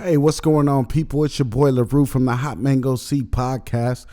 Hey, what's going on, people? It's your boy LaRue from the Hot Mango Seed Podcast.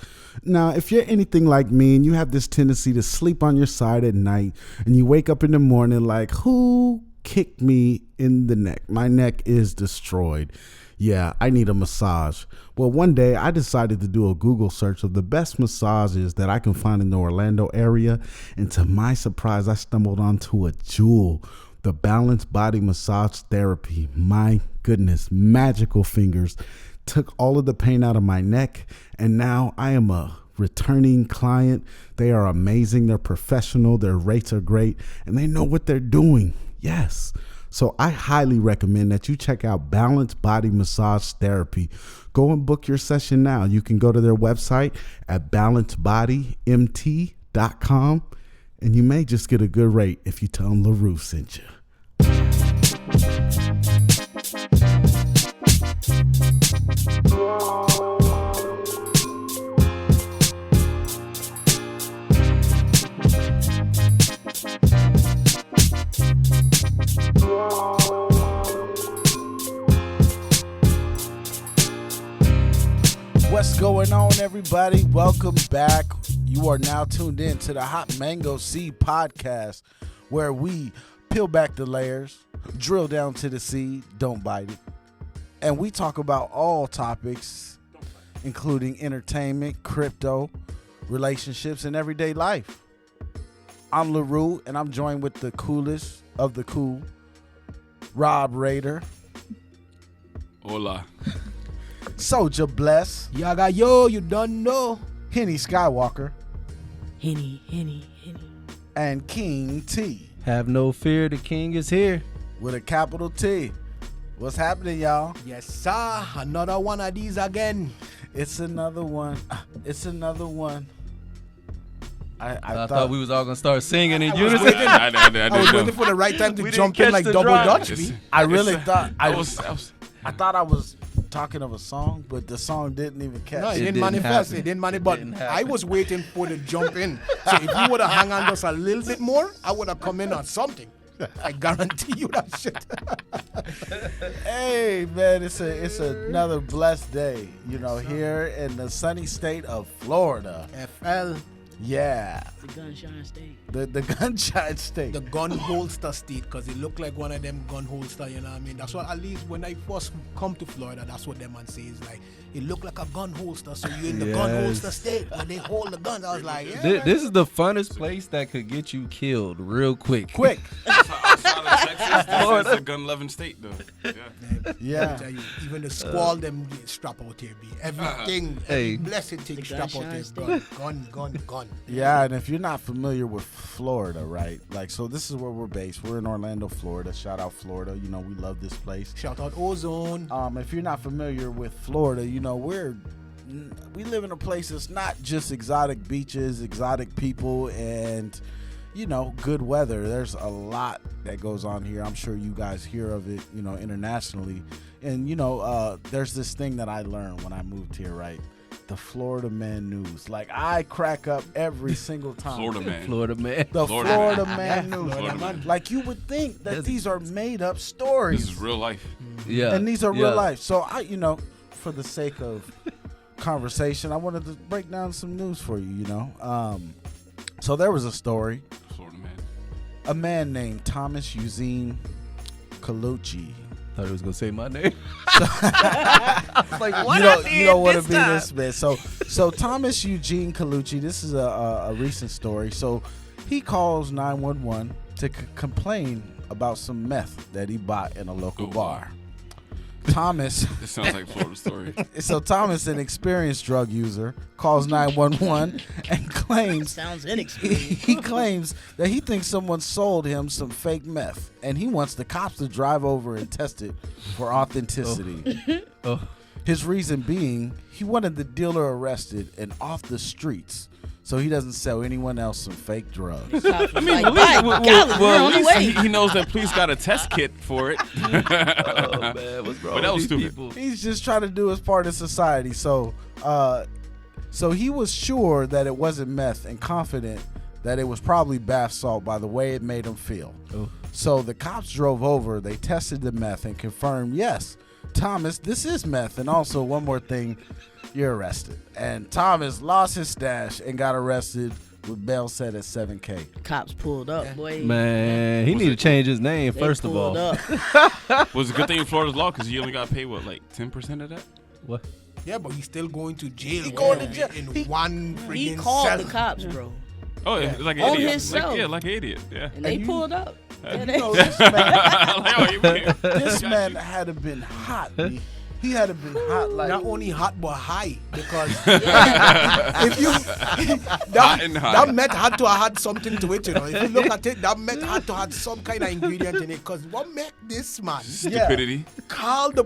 Now, if you're anything like me and you have this tendency to sleep on your side at night and you wake up in the morning like, who kicked me in the neck? My neck is destroyed. Yeah, I need a massage. Well, one day I decided to do a Google search of the best massages that I can find in the Orlando area. And to my surprise, I stumbled onto a jewel. The Balanced Body Massage Therapy. My goodness, magical fingers took all of the pain out of my neck, and now I am a returning client. They are amazing. They're professional. Their rates are great, and they know what they're doing. Yes. So I highly recommend that you check out Balanced Body Massage Therapy. Go and book your session now. You can go to their website at balancedbodymt.com, and you may just get a good rate if you tell them LaRue sent you. What's going on, everybody? Welcome back. You are now tuned in to the Hot Mango Seed Podcast, where we peel back the layers, drill down to the seed, don't bite it, and we talk about all topics, including entertainment, crypto, relationships, and everyday life. I'm LaRue, and I'm joined with the coolest of the cool, Rob Raider. Hola. Souljah Bless. Yaga yo, you don't know. Henny Skywalker. Henny. And King T. Have no fear, the king is here. With a capital T. What's happening, y'all? Yes, sir. Another one of these again. It's another one. It's another one. I thought we was all gonna start singing in I was unison. waiting. I I was waiting for the right time to We jump didn't in like catch the double drive. dutch It's- me. I really thought I was I was talking of a song, but the song didn't even catch. No, it It didn't didn't manifest. happen. It didn't manifest. But Didn't happen. I was waiting for the jump in. So if you would have hung on just a little bit more, I would have come in on something. I guarantee you that shit. Hey man, it's another blessed day, here in the sunny state of Florida. FL, Yeah. The Gunshine State. The gunshot state. the gun holster state, because it looked like one of them gun holster, you know what I mean? That's what, at least when I first come to Florida, that's what them man say is like, it looked like a gun holster, so you're in the gun Yes. holster state where they hold the guns. I was like, yeah. This is the funnest place that could get you killed real quick. Quick. Outside of Texas, this is a gun-loving state, though. Yeah. Yeah. Tell you, even the squall them strap out here be everything. Hey. Every blessed thing The strap out Gunshine here. State. Gun. Yeah, and if you're not familiar with Florida, right? Like, so this is where we're based. We're in Orlando, Florida. Shout out Florida. We love this place. Shout out Ozone. If you're not familiar with Florida, we live in a place that's not just exotic beaches, exotic people, and good weather. There's a lot that goes on here. I'm sure you guys hear of it, internationally. And there's this thing that I learned when I moved here, right? The Florida Man news. Like, I crack up every single time. Florida man. The Florida Florida Man. Man news. Florida Man. Like, you would think that these are made up stories. This is real life. Yeah. And these are real life. So for the sake of conversation, I wanted to break down some news for you, So there was a story. Florida man. A man named Thomas Eugene Colucci. Thought he was gonna say my name. I was like, what? You don't want to be this man. So Thomas Eugene Colucci, this is a recent story. So he calls 911 to complain about some meth that he bought in a local bar. Thomas. This sounds like a Florida story. So Thomas, an experienced drug user, calls 911 and claims Sounds inexperienced. he claims that he thinks someone sold him some fake meth, and he wants the cops to drive over and test it for authenticity. Oh. His reason being, he wanted the dealer arrested and off the streets so he doesn't sell anyone else some fake drugs. I At least he knows that police got a test kit for it. Oh man, what's wrong But that was with these stupid. people? He's just trying to do his part in society. So he was sure that it wasn't meth and confident that it was probably bath salt by the way it made him feel. Oh. So the cops drove over, they tested the meth and confirmed, yes, Thomas, this is meth. And also, one more thing, you're arrested. And Thomas lost his stash and got arrested with bail set at $7K. Cops pulled up, boy. Man, he need to change his name They first of pulled all. up. Was a good thing in Florida's law because you only got paid what, like 10% of that? What? Yeah, but he's still going to jail. He going to jail. in one freaking He called cell. the cops, bro. Oh, yeah, like an On idiot. himself. Like an idiot. Yeah. And they pulled up. Yeah, You they- know, this man, Like, oh, you this man had to been hot. B. He had to been hot like Not only hot but high, because Yeah. if you Hot and high. that meth had to have had something to it, you know. If you look at it, that meth had to have some kind of ingredient in it. Because what make this man Stupidity. call the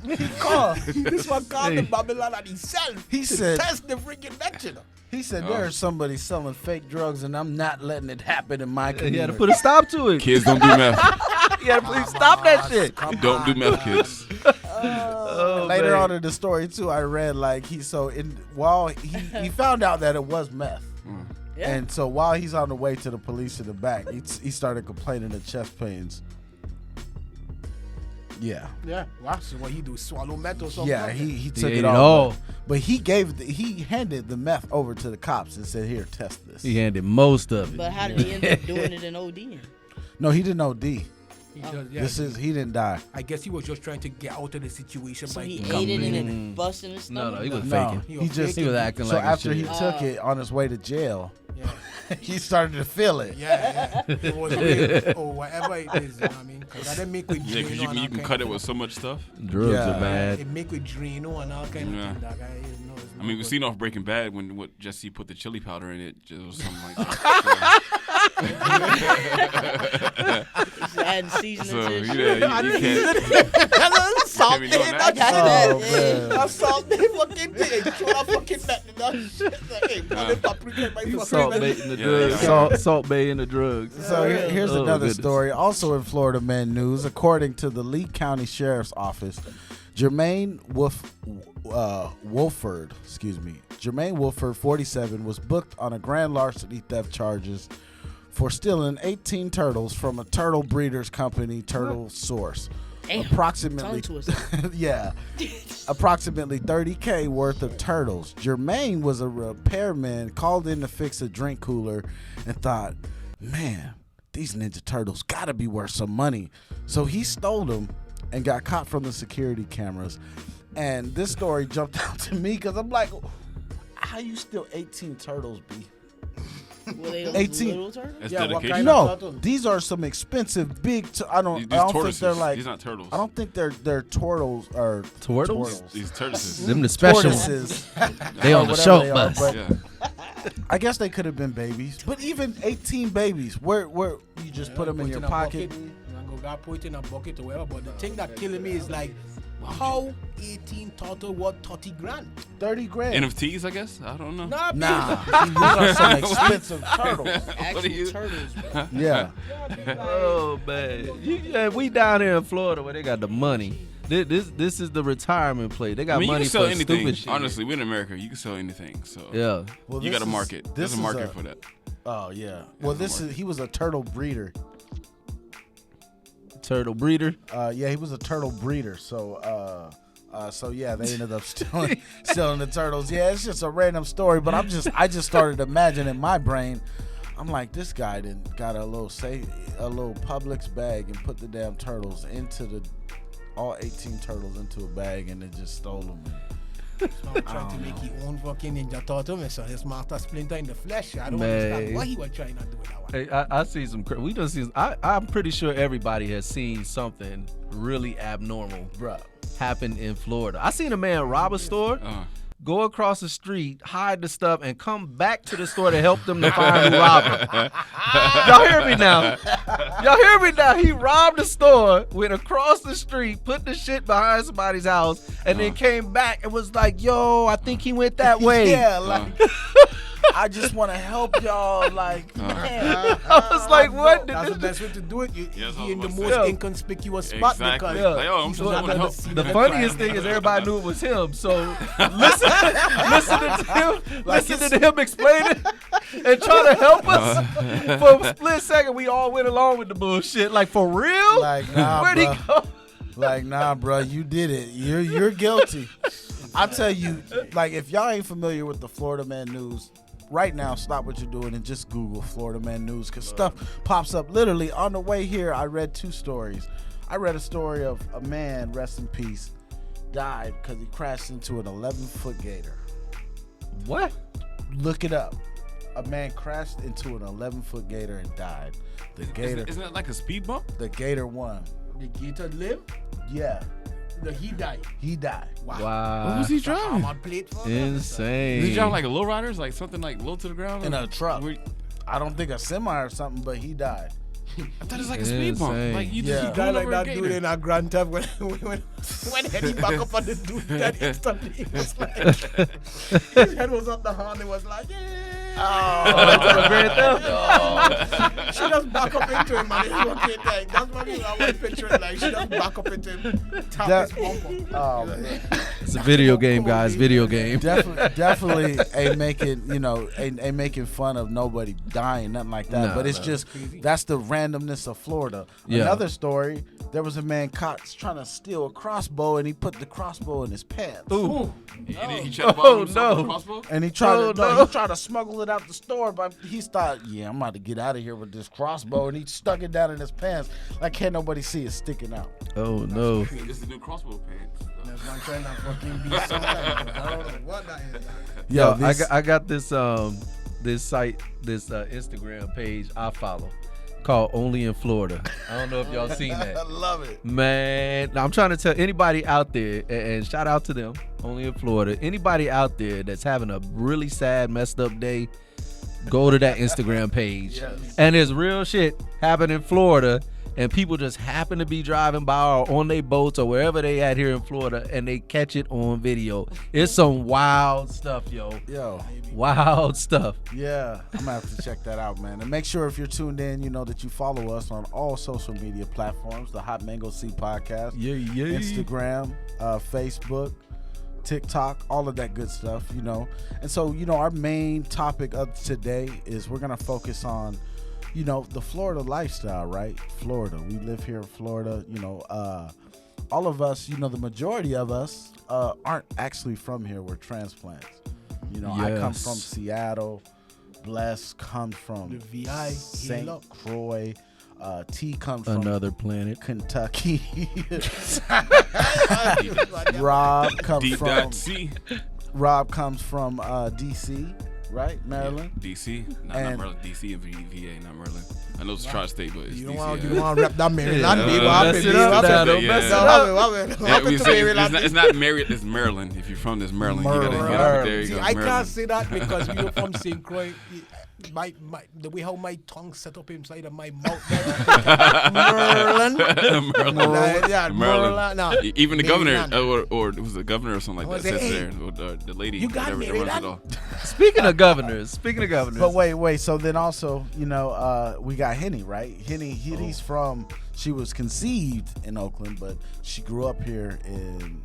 this one called the Babylon and himself. He to said- test the freaking meth, you know. He said there's somebody selling fake drugs and I'm not letting it happen in my community. He had to put a stop to it. Kids don't do meth. He had to please stop that shit. Don't do meth, kids. Later man. on in the story too, I read like while he found out that it was meth. Yeah. And so while he's on the way to the police in the back, he started complaining of chest pains. Yeah. Yeah, wow. So what he do? Swallow meth or something? Yeah, he took ate it it all. all. But he handed the meth over to the cops and said, "Here, test this." He handed most of it. But how did he end up doing it in OD? No, he didn't OD. He does, yeah. He didn't die. I guess he was just trying to get out of the situation So by he becoming- ate it and then busting his No, stomach? he was No, faking. he just He was acting so like after a he shit. took it on his way to jail, Yeah, he started to feel it. yeah. It was real, or whatever it is, you know what I mean? Because I didn't make with Yeah, because Drano you and all can kind cut of it with so much stuff. Drugs Yeah. are bad. It make with Drano and all kind Yeah. of things. That guy is no. It's I mean, no we've good. seen off Breaking Bad when what Jesse put the chili powder in it, just was something like that. He's adding seasoning So, to his you shit. know, you can't. Salt Can't be doing in that. that Oh, shit. man. That salt they fucking thing. Throw that fucking meth in that shit. Hey, put the paprika in my fucking Salt meth. bait in the Yeah, drugs. yeah. Salt bait in the drugs. So here's Oh, another goodness. story, also in Florida Man news. According to the Lee County Sheriff's Office, Jermaine Wolford, Jermaine Wolford, 47, was booked on a grand larceny theft charges for stealing 18 turtles from a turtle breeders company, Turtle Source. Damn, Approximately, tongue twister. yeah, approximately $30K worth of turtles. Jermaine was a repairman called in to fix a drink cooler and thought, man, these Ninja Turtles gotta be worth some money. So he stole them and got caught from the security cameras. And this story jumped out to me because I'm like, how you steal 18 turtles, B? Were they those 18. little turtles? That's Yeah, what dedication. kind of No, turtles? these are some expensive big. I don't These think tortoises. they're like. These not turtles. I don't think they're turtles or Turtles? These tortoises. Them the special ones. tortoises. They on the Whatever show they are, bus. but- Yeah. I guess they could have been babies, but even 18 babies, where you just put them in your a pocket? bucket, and go put it in a bucket or whatever. But the thing that killing me is like, how 18 turtle worth 30 grand? 30 grand. NFTs, I guess. I don't know. Nah, Nah, these are some expensive turtles. Actual you- turtles, bro. Yeah, Oh man, yeah, we down here in Florida where they got the money. This is the retirement play. They got I mean, you money can sell for anything. stupid shit. Honestly, we're in America. You can sell anything. So Yeah. well, you this got a is- market. this There's a is market for that. Oh yeah. Well, he was a turtle breeder. Turtle breeder. Yeah, he was a turtle breeder. So yeah, they ended up stealing the turtles. Yeah, it's just a random story, but I just started imagining in my brain. I'm like, this guy got a little Publix bag and put the damn turtles into all 18 turtles into a bag and then just stole them. trying to make his own fucking Ninja Turtle, man. So his master Splinter in the flesh. I don't Man. understand what he was trying to do with that one. Hey, I see some. We done see. I'm pretty sure everybody has seen something really abnormal Bruh. happen in Florida. I seen a man rob a store, go across the street, hide the stuff, and come back to the store to help them to find who robbed him. Y'all hear me now? Y'all hear me now? He robbed the store, went across the street, put the shit behind somebody's house, and then came back and was like, yo, I think he went that way. Yeah, like I just want to help y'all. Like, man, I was like, what? That's the best way to do it. Yes, I He in the was most about to say. inconspicuous spot Exactly. because Yeah. Like, oh, I'm he's supposed to not want to gonna help. see The the funniest crime. thing is everybody knew it was him. So listening to him explaining and trying to help us for a split second, we all went along with the bullshit. Like, for real? like, nah, Where'd he bruh. go? Like, nah, bro, you did it. You're guilty. I tell you, like, if y'all ain't familiar with the Florida Man News, right now, stop what you're doing and just Google Florida Man News, because stuff pops up. Literally, on the way here, I read 2 stories. I read a story of a man, rest in peace, died because he crashed into an 11-foot gator. What? Look it up. A man crashed into an 11-foot gator and died. The gator. Isn't it like a speed bump? The gator won. The gator live? Yeah, He died. he died. Wow. What was he driving? On plate for Insane. Was he driving like a low riders, like something like low to the ground? In or- a truck. Were- I don't think a semi or something, but he died. I thought it was like a speed bump. Insane. Like you Yeah. just Guy going like over a that gator. dude in a Grand Theft when Henny back up on the dude that instantly he was like his head was up the horn and was like she just back up into him and it's okay thing. That's what I was picturing, like she just back up into him, tap his bumper. Oh man. It's a video game, guys. Video game. Definitely ain't making fun of nobody dying, nothing like that. No, but it's no. just that's the randomness of Florida. Yeah. Another story: there was a man caught trying to steal a crossbow, and he put the crossbow in his pants. Ooh. He tried to bottom himself no. with a crossbow? And he tried Oh, to no. he tried to smuggle it out the store, but he thought, yeah, I'm about to get out of here with this crossbow, and he stuck it down in his pants. Like can't nobody see it sticking out. Oh no. It's the new crossbow pants. That's one trying to fucking be so I don't know what that is. Yo, this- I got this site, this Instagram page I follow called Only in Florida. I don't know if y'all seen I that. love it. Man, now I'm trying to tell anybody out there, and shout out to them, Only in Florida. Anybody out there that's having a really sad, messed up day, go to that Instagram page. Yes. And there's real shit happening in Florida, and people just happen to be driving by or on their boats or wherever they at here in Florida, and they catch it on video. It's some wild stuff, yo. Yo. Wild stuff. Yeah, I'm gonna have to check that out, man. And make sure if you're tuned in, you know that you follow us on all social media platforms, the Hot Mango C Podcast, Yeah, yeah. Instagram, Facebook, TikTok, all of that good stuff, you know. And so, you know, our main topic of today is we're gonna focus on, you know, the Florida lifestyle, right? Florida. We live here in Florida, you know. All of us, you know, the majority of us aren't actually from here. We're transplants. You know, I come Yes. from Seattle. Bless comes from The VI, St. heal up. Croix. T comes from Another planet. Kentucky. Rob comes Deep from dot C. DC, right? Maryland. DC. Not And- Maryland. DC and VA, not Maryland. I know it's tri-state, but it's You DC. don't want to rep that Maryland, Yeah, baby. mess it up now, don't mess it up. Yeah, we say it's not Maryland, it's Maryland. If you're from this Maryland, you gotta there you See, go. I Maryland. can't say that because we are from St. Croix. The way how my tongue set up inside of my mouth. Maryland. Maryland. Yeah, Maryland. No, Even the governor, Maryland. or it was the governor or something like I that, was sits like, there. Or the lady, you got whatever, that runs it Maryland? all. Speaking of governors. But wait. So then also, you know, we got Henny, right? Henny's from. She was conceived in Oakland, but she grew up here in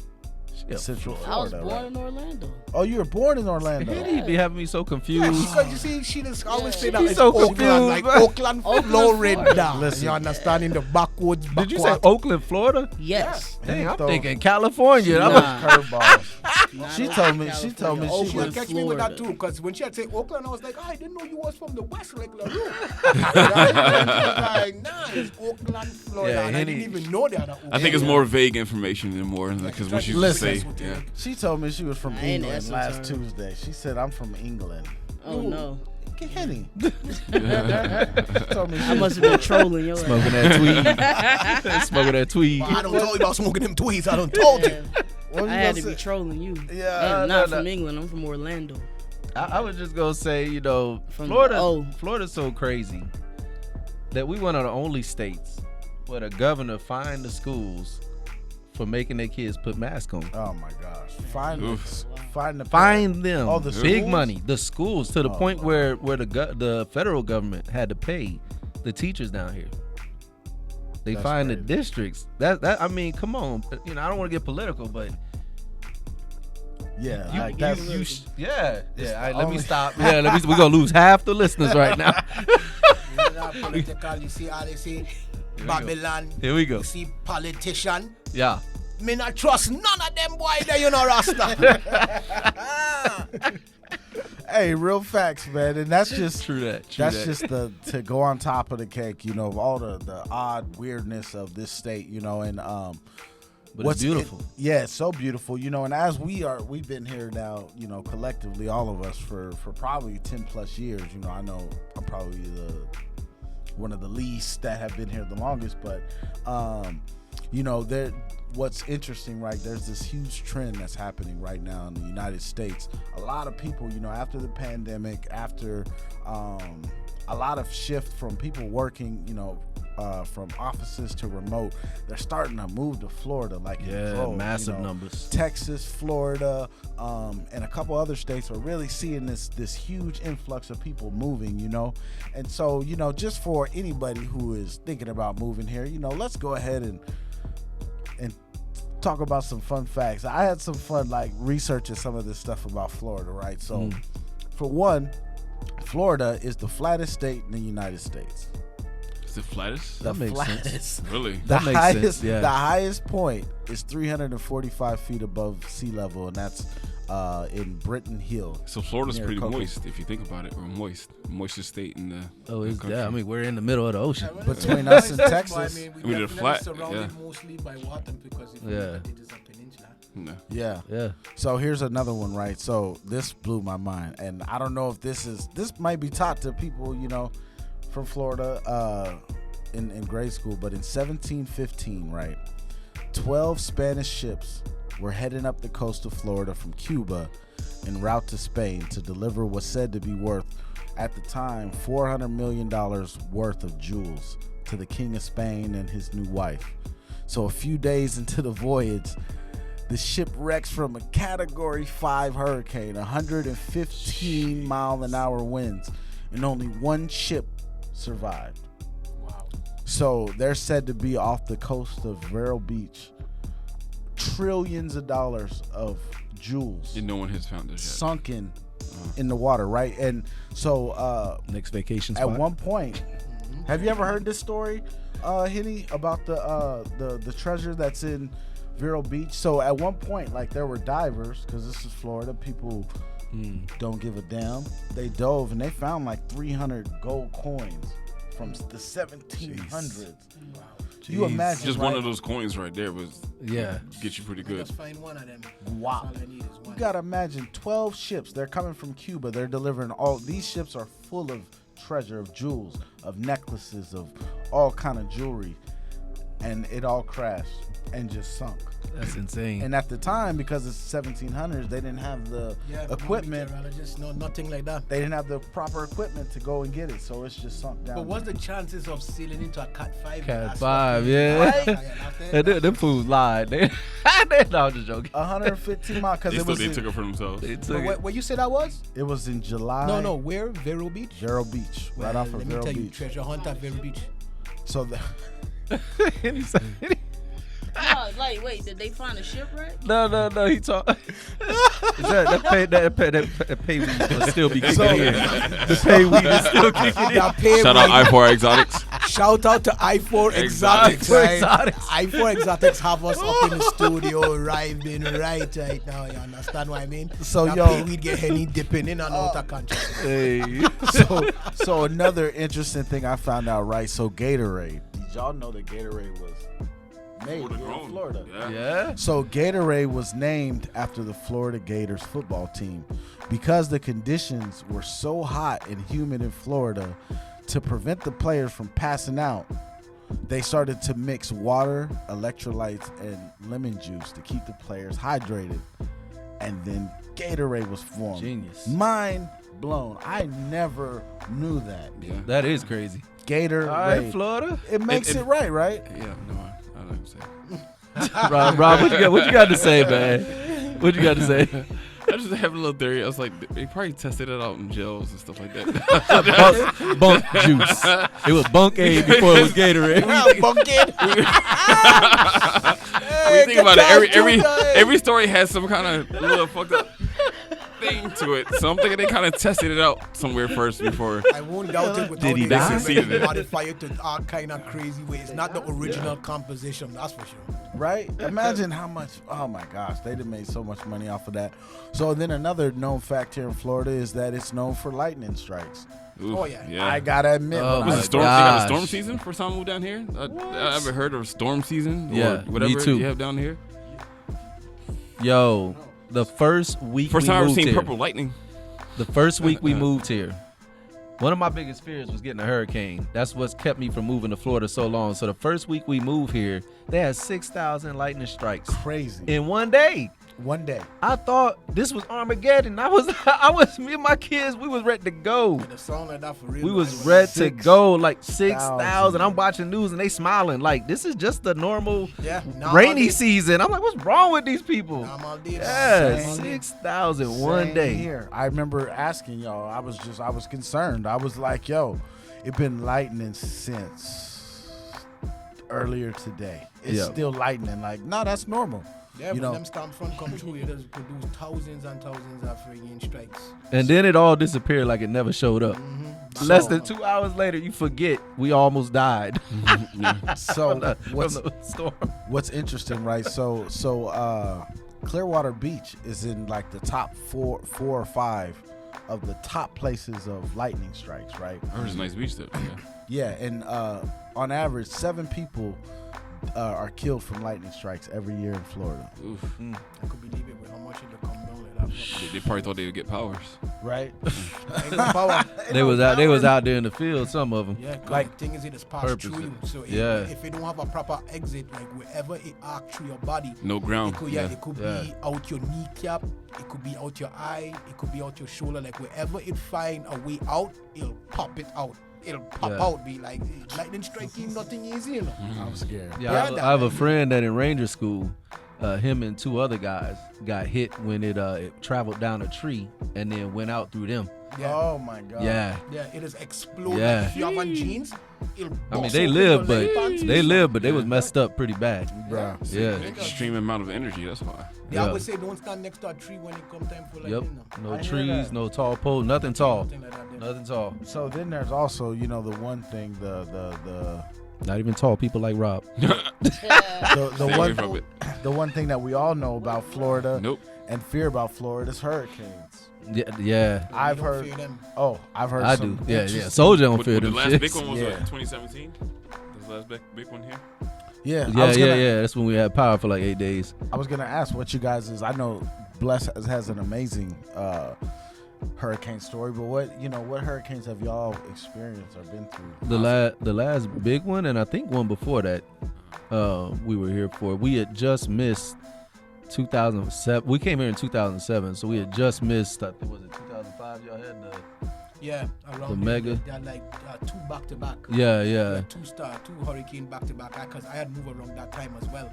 Central I was Florida. born Right? in Orlando. Oh, you were born in Orlando. Henny be having me so Yeah, confused. because you see, she just always say that She's it's so Oakland, confused, like man. Oakland, Oakland, Florida. Florida. Listen. You understand in the backwoods. Did you say Oakland, Florida? Yes. Dang, I'm Throw- thinking California. I'm Nah. Curveballs. Not She Oakland, told me. She California. told me she Oakland, was. Catch me with that Florida. too, because when she had said Oakland, I was like, I didn't know you was from the West, like LaRue. Like, nah, it's Oakland, Florida. Yeah, and I Henny- didn't even know that. I think it's more vague information than more because what she used to Listen. say. Yeah. She told me she was from I ain't England asking last her. Tuesday. She said I'm from England. Oh no. Get Henny. She told me I she must have been trolling your smoking that tweed. Smoking that tweed. I don't tell you about smoking them tweets. I don't told you. What was I you had gonna to be say? trolling you. Yeah, I'm not no. from England. I'm from Orlando. I was just gonna say, you know, From Florida. the Florida's so crazy that we one of the only states where the governor fined the schools for making their kids put masks on. Oh my gosh! Find Oof. the Fine them Oh, the big schools? money, the schools, to the Oh, point wow. where the federal government had to pay the teachers down here. They That's fined the crazy. districts. That I mean, come on, you know, I don't want to get political, but Yeah, you, like that's yeah. It's All right, the let me only- stop. Yeah, we're gonna lose half the listeners right now. You're not political. You see how they say Babylon. Here we go. You see politician. Yeah. Me not trust none of them boy there, you know, Rasta. Hey, real facts, man, and that's just True that. just to go on top of the cake, you know, of all the odd weirdness of this state, you know, and But it's beautiful. yeah, it's so beautiful, you know, and as we've been here now, you know, collectively, all of us for probably 10 plus years, you know. I know I'm probably one of the least that have been here the longest, but you know, what's interesting, right, there's this huge trend that's happening right now in the United States. A lot of people, you know, after the pandemic, after a lot of shift from people working, you know, from offices to remote, they're starting to move to Florida, like in droves, massive you know. numbers. Texas, Florida, and a couple other states are really seeing this huge influx of people moving, you know. And so, you know, just for anybody who is thinking about moving here, you know, let's go ahead and talk about some fun facts. I had some fun, like, researching some of this stuff about Florida, right? So, for one, Florida is the flattest state in the United States. Is it flattest? That makes flattest. sense. Really? That makes sense, yeah. The highest point is 345 feet above sea level, and that's in Britton Hill. So Florida's near pretty Cocoa. moist, if you think about it. Or moistest state in the country. I mean, we're in the middle of the ocean. Between us and Texas. I mean, I we mean, they're definitely flat, surrounded yeah. mostly by water because if you Yeah. look at it is a peninsula. No. Yeah. Yeah. So here's another one, right? So this blew my mind, and I don't know if this might be taught to people, you know, from Florida in grade school, but in 1715, right, 12 Spanish ships were heading up the coast of Florida from Cuba en route to Spain to deliver what's said to be worth, at the time, $400 million worth of jewels to the King of Spain and his new wife. So a few days into the voyage, the ship wrecks from a Category 5 hurricane, 115 mile an hour winds, and only one ship survived. Wow. So they're said to be off the coast of Vero Beach. Trillions of dollars of jewels And no one has found this yet. sunken in the water, right? And so Next vacation at spot. one point, have you ever heard this story, Henny, about the treasure that's in Vero Beach? So at one point, like, there were divers, because this is Florida, people don't give a damn. They dove and they found like 300 gold coins from the 1700s. Wow. You imagine, Just right? one of those coins right there was Yeah. get you pretty I good. just find one of them. Wow. That's all I need is one. You gotta imagine 12 ships. They're coming from Cuba. They're delivering all these ships are full of treasure, of jewels, of necklaces, of all kind of jewelry, and it all crashed and just sunk. That's insane. And at the time, because it's 1700s, they didn't have the equipment. Just no, nothing like that. They didn't have the proper equipment to go and get it, so it's just sunk down. But what's the chances of sailing into a Cat 5? Cat That's 5, what- yeah. Right? Them fools lied. No, I'm just joking. 115 miles? Because They took it for themselves. They But took it. where you say that was? it was in July. No, where? Vero Beach? Vero Beach, right Well, off of let me Vero tell you, Beach. treasure hunt at Vero Beach. So Henny said- No, like, wait, did they find a shipwreck? No. He talked. that pay weed will still be kicking in. The pay weed is still kicking in. That pay Shout out right- I4 Exotics. Shout out to I4 Exotics. I4 Right? Exotics. I4 Exotics have us up in the studio arriving right now. You understand what I mean? So, that yo- pay weed get Henny dipping in and out of country. Hey. so another interesting thing I found out, right? So Gatorade. Did y'all know that Gatorade was made Florida here in grown. Florida? Yeah. So Gatorade was named after the Florida Gators football team because the conditions were so hot and humid in Florida. To prevent the players from passing out, they started to mix water, electrolytes, and lemon juice to keep the players hydrated. And then Gatorade was formed. Genius. Mind blown. I never knew that. Yeah. That is crazy. Gatorade. All right, Florida. It makes it right, right? Yeah, no, I don't know what to say. Rob, what you got to say, man? What you got to say? I just have a little theory. I was like, they probably tested it out in jails and stuff like that. Bunk juice. It was Bunk A before it was Gatorade. When you think about it, every story has some kind of little fucked up. thing to it. So I'm thinking they kind of tested it out somewhere first before. I won't doubt it without Did he they die? Succeeded. modify it to all kind of crazy ways. It's not the original composition, that's for sure. Right? Imagine how much. Oh my gosh, they'd have made so much money off of that. So then another known fact here in Florida is that it's known for lightning strikes. Oof, Oh, yeah. I gotta admit, Oh, when Was I- it storm? They got a gosh. storm season for time I moved down here. I ever heard of storm season? Yeah, or whatever me too. you have down here. Yo, the first week First we time I ever moved seen here, purple lightning. the first week we moved here, one of my biggest fears was getting a hurricane. That's what's kept me from moving to Florida so long. So the first week we moved here, they had 6,000 lightning strikes crazy. in one day. One day. I thought this was Armageddon. I was me and my kids, we was ready to go. With a song like that for real. We was like, ready to 6,000. go, like 6,000. I'm watching news and they smiling like this is just the normal Yeah, now rainy all day. season. I'm like, what's wrong with these people? Now I'm all day. Yeah, Same. 6,000 one Same day. here. I remember asking y'all. I was concerned. I was like, yo, it been lightning since earlier today. It's Yeah. still lightning. Like, no, that's normal. Yeah, You when know. them storm front come through, it does produce thousands and thousands of friggin' strikes. And then it all disappeared like it never showed up. Mm-hmm. Less So- than 2 hours later, you forget we almost died So from what's the storm. what's interesting, right? So Clearwater Beach is in like the top four or five of the top places of lightning strikes, right? I heard it's a nice beach though. Yeah. Yeah, and on average, 7 people are killed from lightning strikes every year in Florida. Oof. I could believe it with how much it come down like that. They probably thought they would get powers. Right? Ain't no power. They was out there in the field, some of them. Yeah, 'cause Like, the thing is, it is passed purposely. through you. So Yeah. if it don't have a proper exit, like wherever it arc through your body, No ground. it could, it could be out your kneecap, it could be out your eye, it could be out your shoulder. Like wherever it find a way out, it'll pop it out. It'll pop Yeah. out. Be like lightning striking, nothing easy, you know. I'm scared. Yeah, Yeah, I have a friend that in Ranger School, him and 2 other guys got hit when it traveled down a tree and then went out through them. Yeah. Oh my God. Yeah. Yeah, it is exploding. Yeah. If you have on jeans, it'll I mean, bust they open lived, your but leg pants. they was messed up pretty bad. Bruh. Yeah. Extreme amount of energy. That's why. They Yeah. always say don't stand next to a tree when it come time for Yep. lightning. No I hear trees, that. no tall poles, nothing tall. Nothing like that. there. Nothing tall. So then there's also, the one thing, the Not even tall people like Rob. the Stay away one from it. the one thing that we all know about Florida Nope. and fear about Florida is hurricanes. Yeah. We I've don't heard. fear them. Oh, I've heard. I some do. Yeah, interesting- Souljah don't What, fear the them last shits. big one was Yeah. what, 2017? The last big one here? Yeah, Yeah, I was gonna, That's when we had power for like 8 days. I was gonna ask what you guys is. I know Bless has an amazing hurricane story, but what hurricanes have y'all experienced or been through? The last big one, and I think one before that, we were here for. We had just missed 2007. We came here in 2007, so we had just missed. I think was it 2005? Y'all had the. Yeah, around The there, mega. They're like 2 back to back. Yeah. 2 hurricane back to back. Because I had moved around that time as well.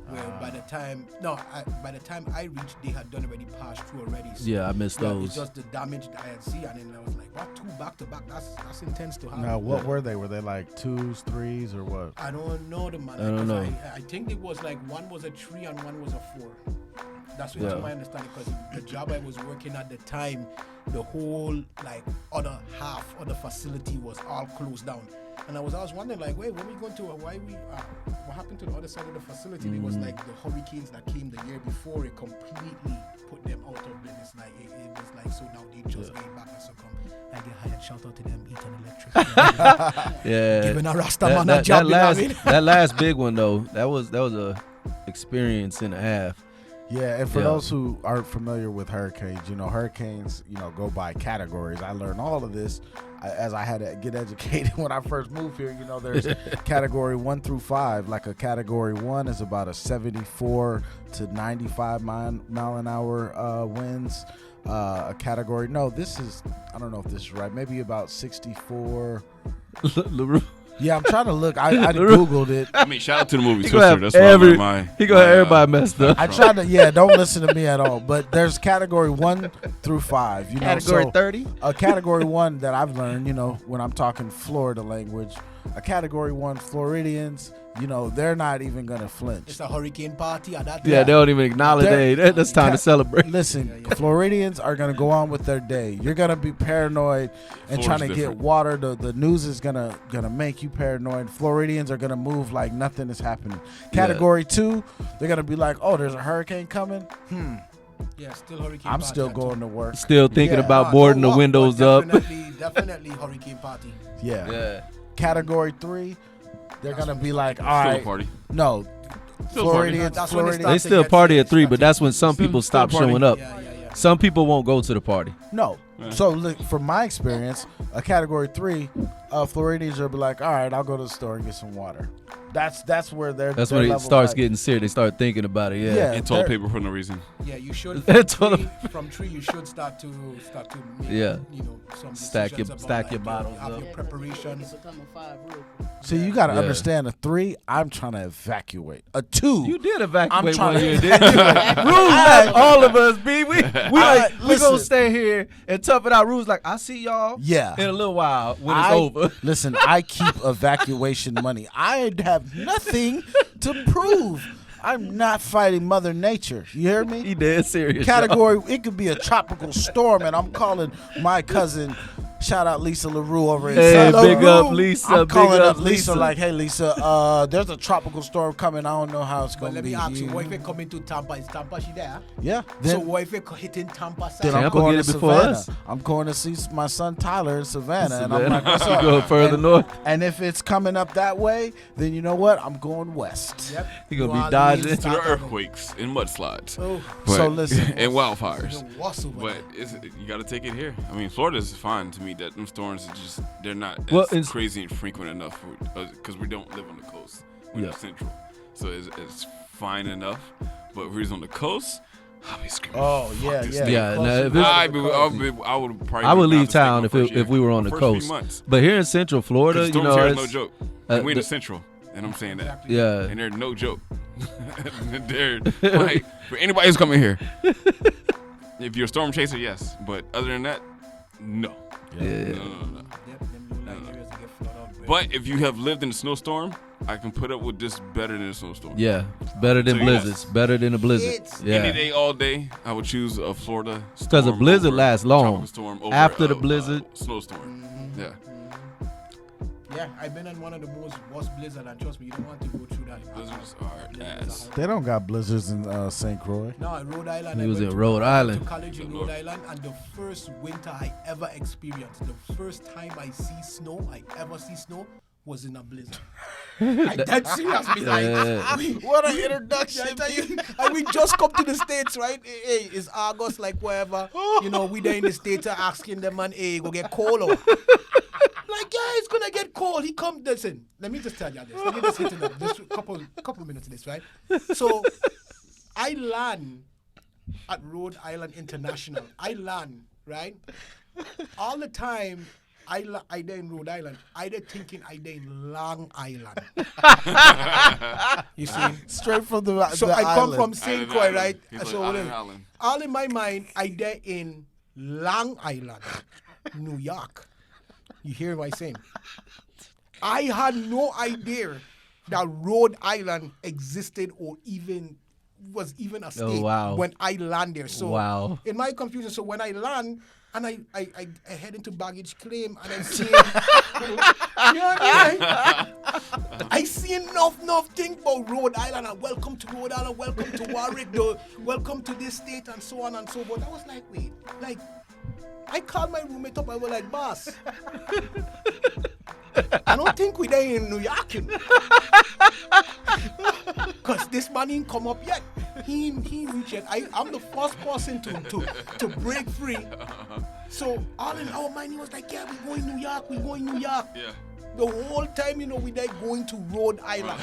Where by the time I reached, they had done already passed through already. So Yeah, I missed yeah, those. it's just the damage that I had seen, and then I was like, "What 2 back to back? That's intense to have." Now, what were they? Were they like 2s, 3s, or what? I don't know the man. I don't know. I think it was like one was a 3 and one was a 4. That's what Yeah. my understanding. Because the job I was working at the time, the whole like other half of the facility was all closed down. And I was wondering like, wait, when we going to why we what happened to the other side of the facility? It was like the hurricanes that came the year before. It completely put them out of business. Like it was like so now they just getting back and so come. I get hired. Shout out to them, Eaton Electric. Yeah. Giving a Rasta man a job. That you know last, what I mean? that last big one though, that was a experience and a half. Yeah, and for Yeah. those who aren't familiar with hurricanes, hurricanes, go by categories. I learned all of this as I had to get educated when I first moved here. There's category 1 through 5. Like a category 1 is about a 74 to 95 mile an hour winds. A category, I don't know if this is right, maybe about 64. LaRue. Yeah, I'm trying to look. I Googled it. I mean, shout out to the movie He gonna Twister. have That's why I learned my. He gonna have everybody messed up. I tried to, don't listen to me at all. But there's category 1 through 5. Category so 30. A category 1 that I've learned, when I'm talking Florida language, a Category 1 Floridians, they're not even going to flinch. It's a hurricane party at that. Yeah, they don't even acknowledge that's time to celebrate. Listen, Floridians are going to go on with their day. You're going to be paranoid and Florida's trying to different. get water. The news is going to make you paranoid. Floridians are going to move like nothing is happening. Category 2, they're going to be like, oh, there's a hurricane coming? Yeah, still hurricane I'm party still at going two. to work. Still thinking Yeah. about boarding the Walk, windows but up. Definitely hurricane party. Yeah. Yeah. Category 3, they're going to be like, all Still a right. party. No. Still a party. Floridians, That's when it They starts to still get party at serious. 3, but that's when some people Still stop party. showing up. Yeah. Some people won't go to the party. No. Yeah. So look, from my experience, a Category 3, Floridians will be like, all right, I'll go to the store and get some water. That's where they're. That's their when it level, starts like- getting serious. They start thinking about it. Yeah. Yeah. And toilet they're- paper for no reason. Yeah, you should. That's From three, you should start to make, Yeah. some Stack your- decisions about, stack your like, bottles have up. your preparations. Become a 5 real quick. So you got to Yeah. understand, a 3, I'm trying to evacuate. A 2, You did I'm evacuate trying one to year, didn't you? Rue's like all of us, B. We gonna listen. stay here and tough it out. Rue's like, I see y'all Yeah. in a little while when it's over. Listen, I keep evacuation money. I have nothing to prove. I'm not fighting Mother Nature. You hear me? He dead serious. Category, it could be a tropical storm, and I'm calling my cousin. Shout out Lisa LaRue over in Hey, Souljah. big up Lisa. I'm big calling up up Lisa like, hey Lisa, there's a tropical storm coming. I don't know how it's But gonna let be. me ask you, what if it come into Tampa? Is Tampa she there? Yeah. So Then, what if it hitting Tampa side? then I'm Tampa going get to it before Savannah. us. I'm going to see my son Tyler in Savannah, and I'm Savannah. like, what's You up? go further north. And if it's coming up that way, then you know what? I'm going west. Yep. He gonna New be Orleans, dodging. To the start earthquakes and mudslides. Oh, But, So listen. and wildfires. even worse over But there. you got to take it here. I mean, Florida's fine to me. That them storms are just they're not Well, as it's- crazy and frequent enough because we don't live on the coast. We're Yeah. central, so it's fine enough. But if we was on the coast, I'll be screaming. Oh "Fuck yeah, this yeah. thing." Yeah, Closer no, if to it's- I would probably. I would leave not stay town my if first year. we were on the My first few coast. months. But here in Central Florida, 'Cause you storms know, here is no it's, joke. And we in the- the central, and I'm saying that. Exactly. yeah. And they're no joke. They're like for anybody who's coming here. If you're a storm chaser, yes. But other than that, no. Yeah. No. Yep, them low lying areas that get flooded out. But if you have lived in a snowstorm, I can put up with this better than a snowstorm. Yeah, better than So, yes. blizzards. Better than a blizzard. It's- Any Yeah, day, all day, I would choose a Florida storm. because a blizzard over lasts a long. tropical storm over After a, the blizzard, snowstorm. Yeah. Yeah, I've been in one of the most worst blizzards, and trust me, you don't want to go through that. Blizzards are ass. They don't got blizzards in St. Croix. No, in Rhode Island. He I was went in to- Rhode I went Island. To college in Rhode Island, and the first winter I ever experienced, the first time I ever see snow, was in a blizzard. I dead serious. Me like, What an introduction! and we just come to the States, right? Hey, it's August, like wherever. You know, we there in the States are asking them, man, hey, go get cold. Or. Like, yeah, it's gonna get cold. He come, listen, let me just tell you this. Let me just hit it up. Just a couple minutes of this, right? So, I land at Rhode Island International. I land, right? All the time, I there in Rhode Island. I there thinking I there in Long Island. You see? Straight from the So the I come island. from St. Croix, right? He's like, So Island, then, Island. all in my mind, I there in Long Island, New York. You hear what I'm saying? I had no idea that Rhode Island existed or even was even a state wow. when I land there. So Wow. in my confusion, so when I land and I head into baggage claim and I'm seeing, you know what I mean? I see enough thing about Rhode Island and welcome to Rhode Island, welcome to Warwick, welcome to this state and so on and so forth. I was like, wait, like, I called my roommate up. I was like, boss, I don't think we're there in New York, you know. Cause this man ain't come up yet. He reached yet. I'm the first person to break free. So all in our mind, he was like, yeah, we're going New York. Yeah. The whole time, you know, we there going to Rhode Island.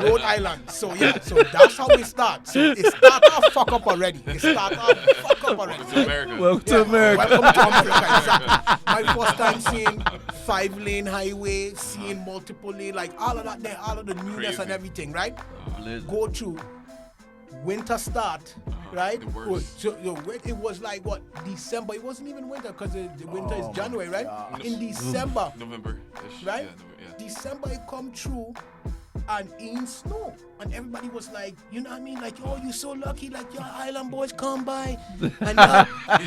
Rhode Island. So yeah, so that's how we start. So it start off fuck up already. It start off fuck up already. Welcome to America. welcome to America. Welcome to America, exactly. My first time seeing 5-lane highway, seeing multiple lane, like all of that there, all of the newness Crazy. and everything, right? Blizzard. Go through, winter start, right? The worst. So it was like what, December? It wasn't even winter because the winter is January, right? In December, November. right? Yeah. December it come true and in snow, and everybody was like, you know what I mean, like, oh, you so lucky, like your island boys come by and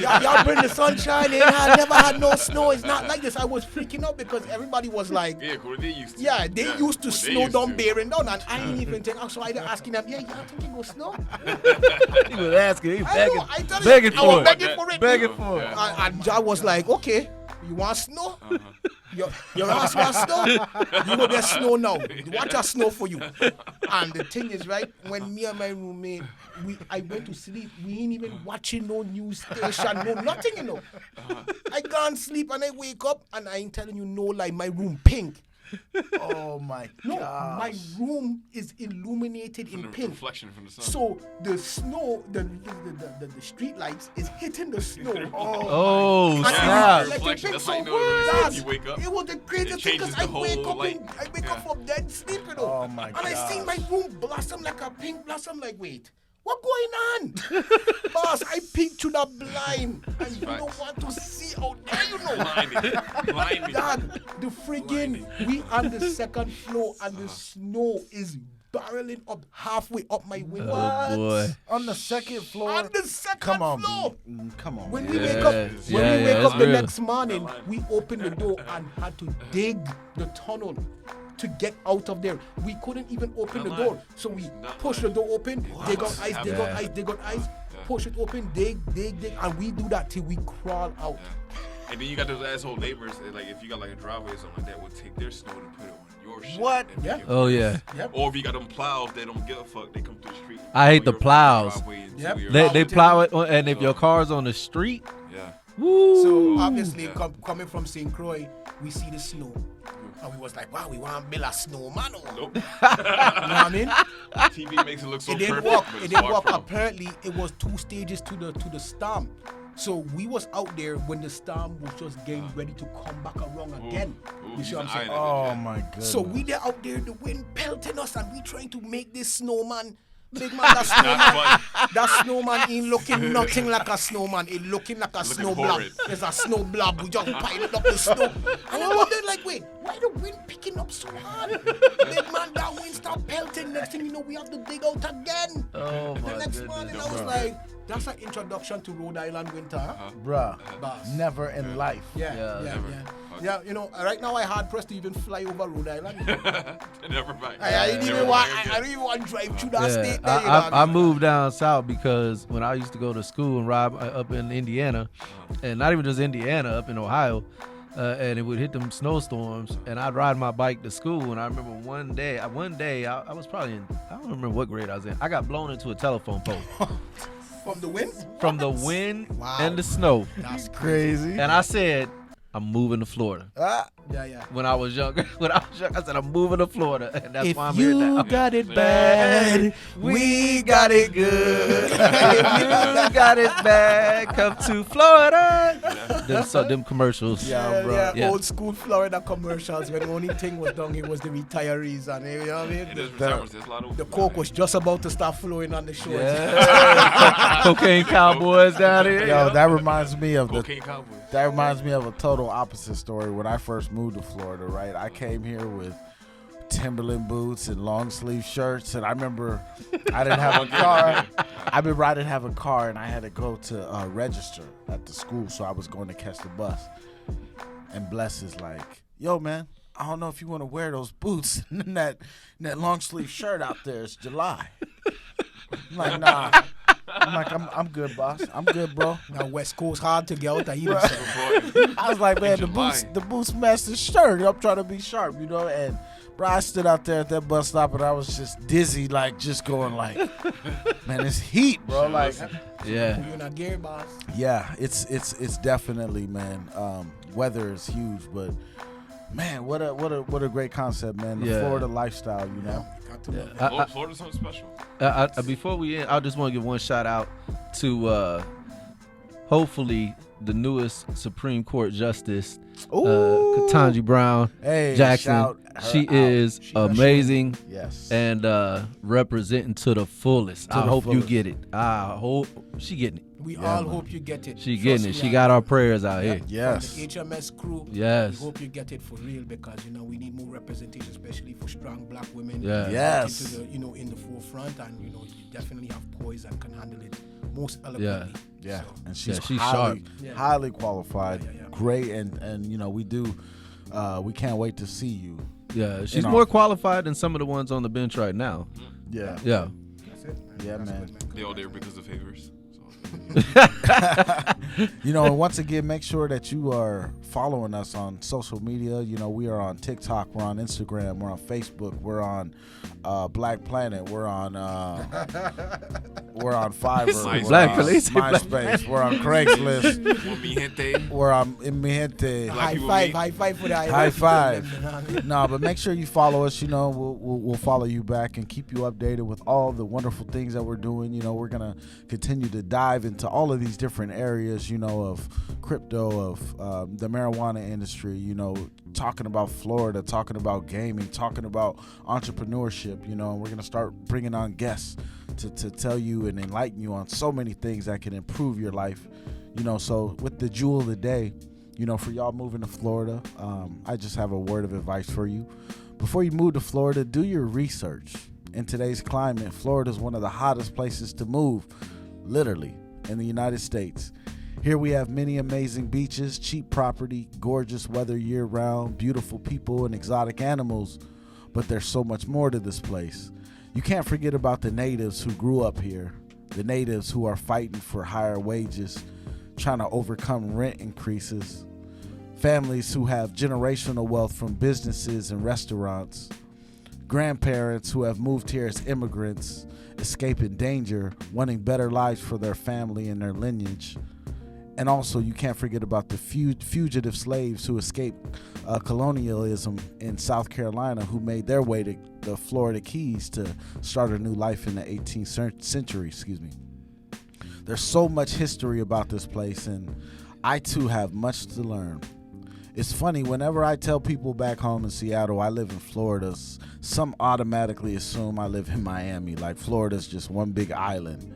y'all bring the sunshine in. I never had no snow. It's not like this. I was freaking out because everybody was like, Yeah, what they used to. they used to what they snow used down, to. bearing down, and I ain't even think. So I was asking them, yeah, y'all think it go snow? He was asking, he I know, begging, I tell you, begging I was for it. begging for it. Begging for it. Yeah. And I was like, okay, you want snow? Your ass want snow? You will get snow now. Watch us snow for you. And the thing is, right, when me and my roommate, I went to sleep, we ain't even watching no news station, no nothing, you know. I can't sleep and I wake up and I ain't telling you no lie, my room pink. Oh my No, god. my room is illuminated in The pink. reflection from the sun. So the snow, the street lights is hitting the snow. Oh, And snap. it's Reflection, electric, that's so how you know it's what? when you wake up. It was the craziest thing changes because the I wake whole up light. I wake up from dead sleep, you know. Oh my And I see gosh. my room blossom like a pink blossom. Like, wait, what going on? Boss, I peeked through the blind, and you don't want to see out there, you know. Blinding. Dad, the friggin' we on the second floor, and the snow is barreling up halfway up my window. Oh, boy. On the second floor. On the second Come on, floor. B. Come on. When B. we wake up, Yes. when Yeah, we yeah, wake it's up the real. next morning, we opened the door and had to dig the tunnel to get out of there. We couldn't even open the Not door, lying. so we Not push lying. the door open, dig out ice, dig out Yeah. ice, dig out ice, push it open, dig, and we do that till we crawl out. And then you got those asshole neighbors, like if you got like a driveway or something like that, will take their snow to put it on your shit. What? and Yeah. make it Oh, yeah. Or if you got them plows, they don't give a fuck. They come through the street. I hate the Your plows. driveway into Yep. your- They plow it, and if your car's on the street, Yeah. woo. So obviously, Yeah. coming from St. Croix, we see the snow. And we was like, wow, we want to build a snowman. Nope. You know what I mean? TV makes it look so It didn't perfect. work. but It it's didn't far work. from. Apparently, it was 2 stages to the storm. So we was out there when the storm was just getting ready to come back around again. Ooh, You see what I'm saying? Oh my goodness. So we there out there, the wind pelting us, and we trying to make this snowman. Big man, that snowman ain't looking nothing like a snowman. It looking like a snow blob. horrid. It's a snow blob. We just piling up the snow. And I wondered, like, wait, why the wind picking up so hard? Big man, that wind start pelting. Next thing you know, we have to dig out again. Oh, The my next goodness. morning, I was like, that's an introduction to Rhode Island winter. Huh? Bruh. Boss. Never in life. Yeah, Yeah, yeah, never. yeah. Yeah, you know, right now I hard pressed to even fly over Rhode Island. Never mind. I didn't Never even want. mind I don't even want to drive through that Yeah, state. There, you know what I mean? moved down south because when I used to go to school and ride up in Indiana, and not even just Indiana, up in Ohio, and it would hit them snowstorms, and I'd ride my bike to school. And I remember one day I was probably in, I don't remember what grade I was in. I got blown into a telephone pole From the wind. from the wind Wow. and the snow, That's crazy. Crazy. and I said, I'm moving to Florida. Ah, Yeah. When I was younger, I said I'm moving to Florida, and that's If why I'm here you now. got it bad, we got it good. If you got it bad, come to Florida. Them commercials. Yeah, bro. Yeah. Old school Florida commercials where the only thing was down here was the retirees, and you know what I mean? It is retirements. There's a lot of The coke was just about to start flowing on the shores. Yeah. Cocaine cowboys down here. Yo, that reminds me of cocaine cowboys. That reminds me of a total opposite story. When I first moved to Florida, right? I came here with Timberland boots and long sleeve shirts, and I remember I didn't have a car. I remember I didn't have a car, and I had to go to register at the school, so I was going to catch the bus. And Bless is like, "Yo, man, I don't know if you want to wear those boots and that long sleeve shirt out there. It's July." I'm like, nah. I'm like, I'm good, boss. I'm good, bro. Now West Coast hard to get out of here. I was like, man, July. the boots match the shirt. I'm trying to be sharp, you know. And bro, I stood out there at that bus stop, and I was just dizzy, like just going like, man, it's heat, bro. Like, Yeah. You're not Gary, boss. yeah, it's definitely, man. Weather is huge, but man, what a great concept, man. The Yeah. Florida lifestyle, you know. Got to love it. Florida's something special. Before we end, I just want to give one shout out to hopefully the newest Supreme Court Justice, Ooh. Ketanji Brown Hey, Jackson. shout her She out. is She amazing Yes. and representing to the fullest. To I the hope fullest. you get it. I hope she getting it. We Yeah, all man. hope you get it. She Trust getting it. me, She I got know. our prayers out here. Yes. From the HMS crew. Yes. We hope you get it for real because we need more representation, especially for strong black women. Yeah. Yes. Into the, in the forefront, and you definitely have poise and can handle it most eloquently. Yeah, So, and she's, she's highly, sharp. Yeah. highly qualified, Yeah. great, and we do. We can't wait to see you. Yeah, she's know. more qualified than some of the ones on the bench right now. Yeah, Yeah. That's it, man. Yeah, That's man. good, They all there because of favors. And once again, make sure that you are following us on social media. We are on TikTok, we're on Instagram, we're on Facebook, we're on Black Planet, we're on Fiverr, we're Black on Police. MySpace, we're on Craigslist, Mi gente. we're on Mi Gente. Black High people five, meet. high five for the High five. You know what I mean? No, but make sure you follow us. We'll follow you back and keep you updated with all the wonderful things that we're doing. We're gonna continue to dive into all of these different areas. Of crypto, of the marijuana industry. Talking about Florida, talking about gaming, talking about entrepreneurship. And we're gonna start bringing on guests to tell you and enlighten you on so many things that can improve your life. So with the jewel of the day. For y'all moving to Florida, I just have a word of advice for you. Before you move to Florida, do your research. In today's climate, Florida is one of the hottest places to move, literally, in the United States. Here we have many amazing beaches, cheap property, gorgeous weather year-round, beautiful people, and exotic animals. But there's so much more to this place. You can't forget about the natives who grew up here, the natives who are fighting for higher wages, trying to overcome rent increases, families who have generational wealth from businesses and restaurants, grandparents who have moved here as immigrants, escaping danger, wanting better lives for their family and their lineage. And also, you can't forget about the fugitive slaves who escaped colonialism in South Carolina, who made their way to the Florida Keys to start a new life in the 18th century. There's so much history about this place, and I too have much to learn. It's funny, whenever I tell people back home in Seattle I live in Florida, some automatically assume I live in Miami, like Florida's just one big island.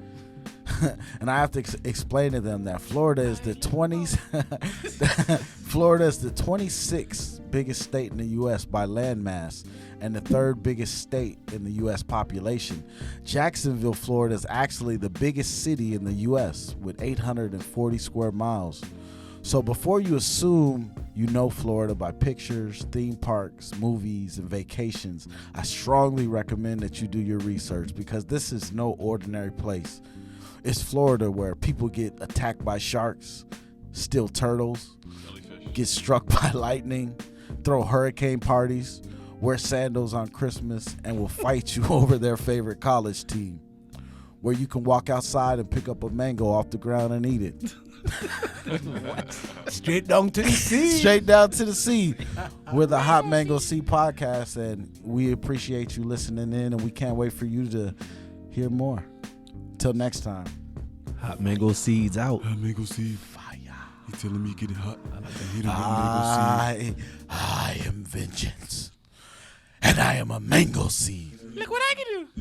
And I have to explain to them that Florida is the 26th biggest state in the U.S. by landmass and the third biggest state in the U.S. population. Jacksonville, Florida is actually the biggest city in the U.S. with 840 square miles. So before you assume you know Florida by pictures, theme parks, movies, and vacations, I strongly recommend that you do your research because this is no ordinary place. It's Florida where people get attacked by sharks, steal turtles, get struck by lightning, throw hurricane parties, wear sandals on Christmas, and will fight you over their favorite college team. Where you can walk outside and pick up a mango off the ground and eat it. Straight down to the sea. Straight down to the sea. We're the Hot Mango Sea Podcast, and we appreciate you listening in, and we can't wait for you to hear more. Till next time. Hot mango seeds out. Mango seed. Fire. He telling me get it hot. I hit him with mango seed. I am vengeance, and I am a mango seed. Look what I can do.